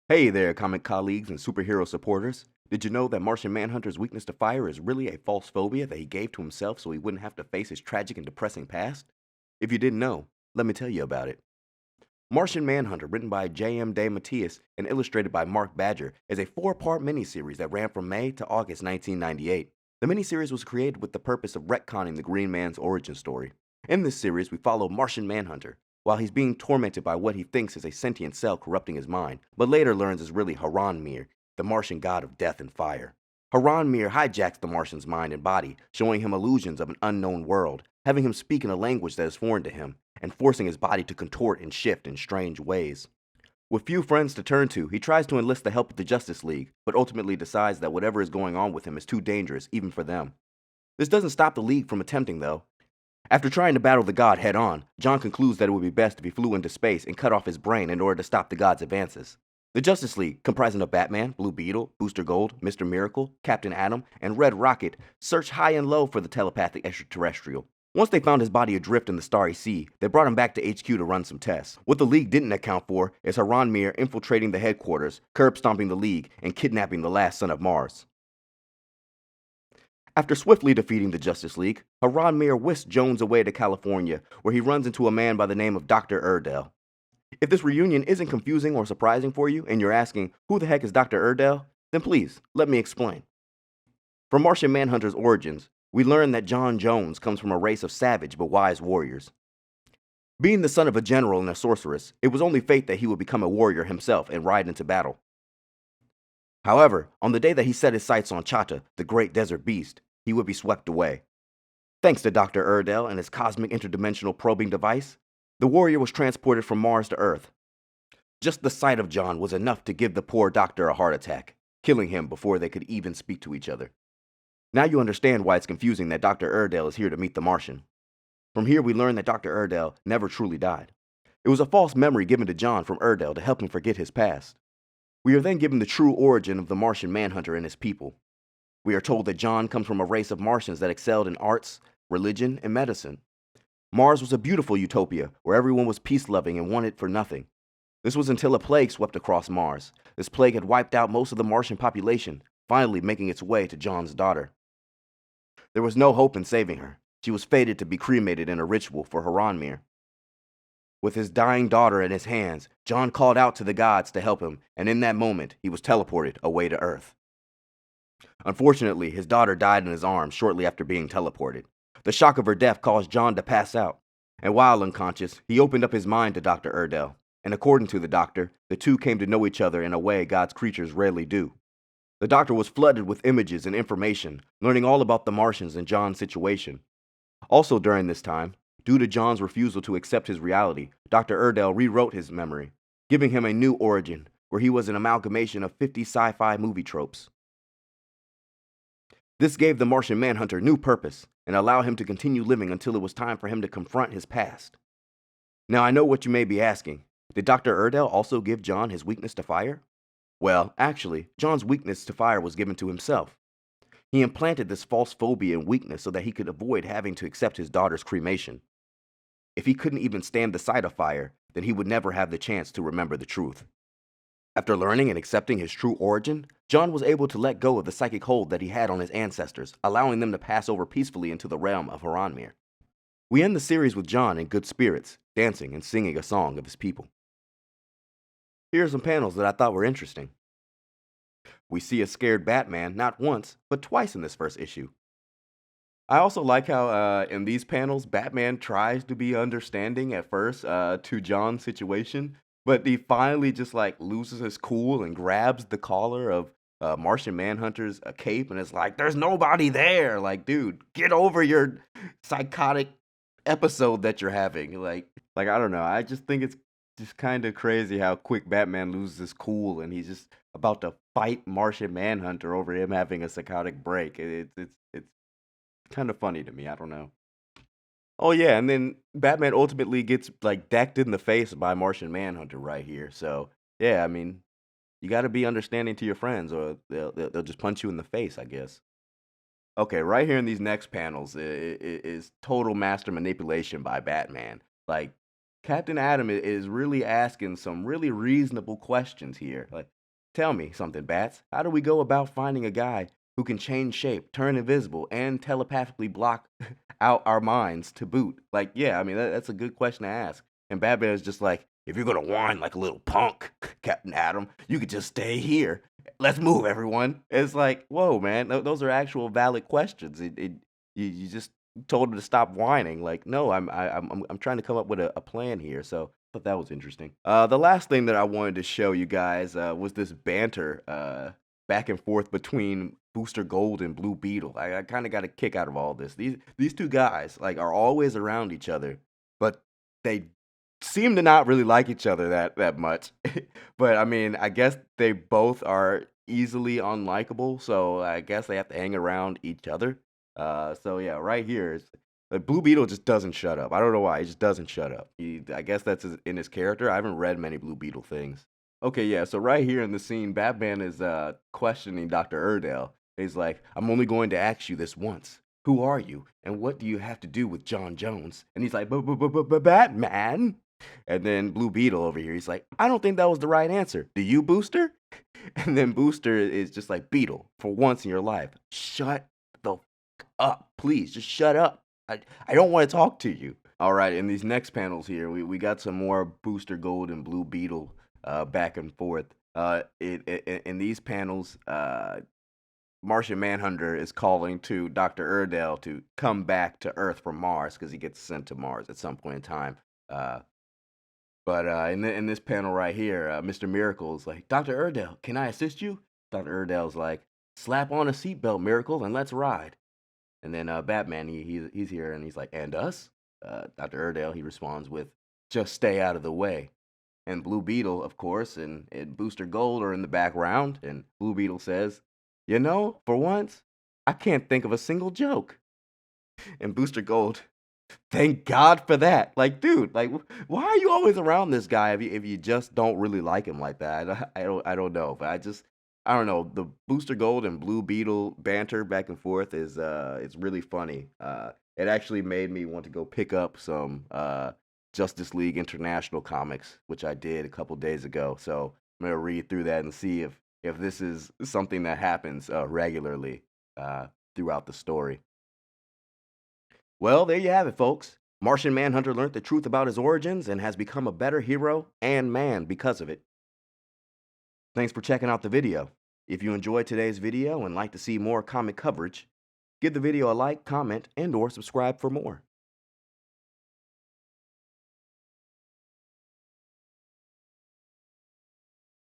Hey there, comic colleagues and superhero supporters. Did you know that Martian Manhunter's weakness to fire is really a false phobia that he gave to himself so he wouldn't have to face his tragic and depressing past? If you didn't know, let me tell you about it. Martian Manhunter, written by J.M. DeMatteis and illustrated by Mark Badger, is a four-part miniseries that ran from May to August 1998. The miniseries was created with the purpose of retconning the Green Man's origin story. In this series, we follow Martian Manhunter while he's being tormented by what he thinks is a sentient cell corrupting his mind, but later learns is really Haranmir, the Martian god of death and fire. Haranmir hijacks the Martian's mind and body, showing him illusions of an unknown world, having him speak in a language that is foreign to him, and forcing his body to contort and shift in strange ways. With few friends to turn to, he tries to enlist the help of the Justice League, but ultimately decides that whatever is going on with him is too dangerous, even for them. This doesn't stop the League from attempting, though. After trying to battle the god head on, John concludes that it would be best if he flew into space and cut off his brain in order to stop the god's advances. The Justice League, comprising of Batman, Blue Beetle, Booster Gold, Mr. Miracle, Captain Atom, and Red Rocket, search high and low for the telepathic extraterrestrial. Once they found his body adrift in the starry sea, they brought him back to HQ to run some tests. What the League didn't account for is Haranmir infiltrating the headquarters, curb stomping the League, and kidnapping the last son of Mars. After swiftly defeating the Justice League, Haranmir whisks Jones away to California, where he runs into a man by the name of Dr. Erdell. If this reunion isn't confusing or surprising for you, and you're asking, who the heck is Dr. Erdell? Then please, let me explain. From Martian Manhunter's origins, we learn that John Jones comes from a race of savage but wise warriors. Being the son of a general and a sorceress, it was only fate that he would become a warrior himself and ride into battle. However, on the day that he set his sights on Chata, the great desert beast, he would be swept away. Thanks to Dr. Erdell and his cosmic interdimensional probing device, the warrior was transported from Mars to Earth. Just the sight of John was enough to give the poor doctor a heart attack, killing him before they could even speak to each other. Now you understand why it's confusing that Dr. Erdell is here to meet the Martian. From here, we learn that Dr. Erdell never truly died. It was a false memory given to John from Erdell to help him forget his past. We are then given the true origin of the Martian Manhunter and his people. We are told that John comes from a race of Martians that excelled in arts, religion, and medicine. Mars was a beautiful utopia where everyone was peace-loving and wanted for nothing. This was until a plague swept across Mars. This plague had wiped out most of the Martian population, finally making its way to John's daughter. There was no hope in saving her. She was fated to be cremated in a ritual for Haranmir. With his dying daughter in his hands, John called out to the gods to help him, and in that moment, he was teleported away to Earth. Unfortunately, his daughter died in his arms shortly after being teleported. The shock of her death caused John to pass out, and while unconscious, he opened up his mind to Dr. Erdell, and according to the doctor, the two came to know each other in a way God's creatures rarely do. The doctor was flooded with images and information, learning all about the Martians and John's situation. Also during this time, due to John's refusal to accept his reality, Dr. Erdell rewrote his memory, giving him a new origin, where he was an amalgamation of 50 sci-fi movie tropes. This gave the Martian Manhunter new purpose and allowed him to continue living until it was time for him to confront his past. Now I know what you may be asking. Did Dr. Erdell also give John his weakness to fire? Well, actually, John's weakness to fire was given to himself. He implanted this false phobia and weakness so that he could avoid having to accept his daughter's cremation. If he couldn't even stand the sight of fire, then he would never have the chance to remember the truth. After learning and accepting his true origin, John was able to let go of the psychic hold that he had on his ancestors, allowing them to pass over peacefully into the realm of Haranmir. We end the series with John in good spirits, dancing and singing a song of his people. Here are some panels that I thought were interesting. We see a scared Batman not once, but twice in this first issue. I also like how in these panels, Batman tries to be understanding at first to John's situation, but he finally just like loses his cool and grabs the collar of Martian Manhunter's cape and is like, "There's nobody there!" Like, dude, get over your psychotic episode that you're having. Like I don't know. I just think it's just kind of crazy how quick Batman loses his cool and he's just about to fight Martian Manhunter over him having a psychotic break. It's kind of funny to me. I don't know. Oh yeah, and then Batman ultimately gets like decked in the face by Martian Manhunter right here. So yeah, I mean, you got to be understanding to your friends, or they'll just punch you in the face, I guess. Okay, right here in these next panels is total master manipulation by Batman. Like Captain Adam is really asking some really reasonable questions here. Like, tell me something, Bats. How do we go about finding a guy who can change shape, turn invisible, and telepathically block out our minds to boot? Like, yeah, I mean, that's a good question to ask. And Batman is just like, if you're gonna whine like a little punk, Captain Adam, you could just stay here. Let's move, everyone. It's like, whoa, man, those are actual valid questions. You just told him to stop whining. Like, no, I'm trying to come up with a plan here. So I thought that was interesting. The last thing that I wanted to show you guys was this banter back and forth between Booster Gold and Blue Beetle. I kind of got a kick out of all this. These two guys like are always around each other, but they seem to not really like each other that much. But I mean, I guess they both are easily unlikable, so I guess they have to hang around each other. So yeah, right here is like Blue Beetle just doesn't shut up. I don't know why. He just doesn't shut up. I guess that's in his character. I haven't read many Blue Beetle things. Okay, yeah. So right here in the scene, Batman is questioning Dr. Erdell. He's like, "I'm only going to ask you this once. Who are you, and what do you have to do with John Jones?" And he's like, "Batman." And then Blue Beetle over here, he's like, "I don't think that was the right answer. Do you, Booster?" And then Booster is just like, "Beetle, for once in your life, shut the up, please. Just shut up. I don't want to talk to you." All right, in these next panels here, we got some more Booster Gold and Blue Beetle back and forth. In these panels, Martian Manhunter is calling to Dr. Erdell to come back to Earth from Mars because he gets sent to Mars at some point in time. But in this panel right here, Mr. Miracle is like, "Dr. Erdell, can I assist you?" Dr. Erdell's like, "Slap on a seatbelt, Miracle, and let's ride." And then Batman, he's here and he's like, "And us?" Dr. Erdell, he responds with, "Just stay out of the way." And Blue Beetle, of course, and Booster Gold are in the background. And Blue Beetle says, "You know, for once, I can't think of a single joke." And Booster Gold, "Thank God for that." Like, dude, like, why are you always around this guy if you just don't really like him like that? I don't know, but I don't know. The Booster Gold and Blue Beetle banter back and forth is it's really funny. It actually made me want to go pick up some Justice League International comics, which I did a couple days ago. So I'm gonna read through that and see if this is something that happens regularly throughout the story. Well, there you have it, folks. Martian Manhunter learned the truth about his origins and has become a better hero and man because of it. Thanks for checking out the video. If you enjoyed today's video and like to see more comic coverage, give the video a like, comment, and or subscribe for more.